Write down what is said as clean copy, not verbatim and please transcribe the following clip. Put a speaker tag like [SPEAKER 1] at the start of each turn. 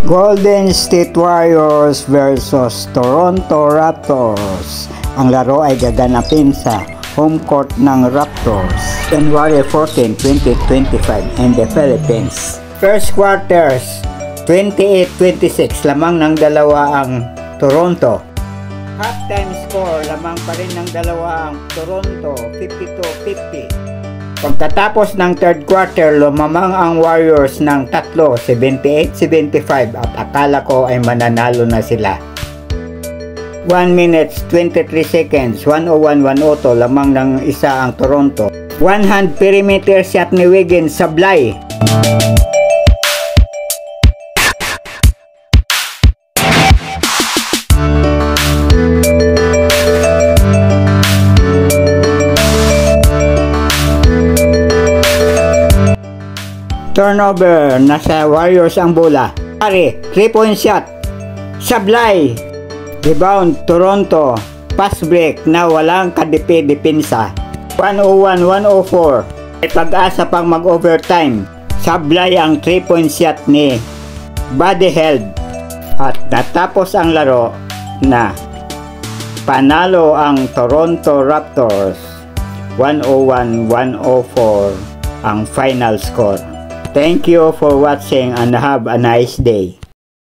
[SPEAKER 1] Golden State Warriors versus Toronto Raptors. Ang laro ay gaganapin sa home court ng Raptors, January 14, 2025 in the Philippines. First quarters, 28-26, lamang ng dalawa ang Toronto. Halftime score, lamang pa rin ng dalawa ang Toronto, 52-50. Pagkatapos ng third quarter, lumamang ang Warriors ng tatlo, 78-75, at akala ko ay mananalo na sila. 1 minutes 23 seconds, 101-102, lamang ng isa ang Toronto. One hand perimeter shot ni Wiggins, sablay. Turnover, nasa Warriors ang bola. Pare, 3-point shot. Sablay. Rebound, Toronto. Pass break na walang kadepensa. 101-104. May pag-asa pang mag-overtime. Sablay ang 3-point shot ni Buddy Hield. At natapos ang laro na panalo ang Toronto Raptors. 101-104 ang final score. Thank you for watching and have a nice day.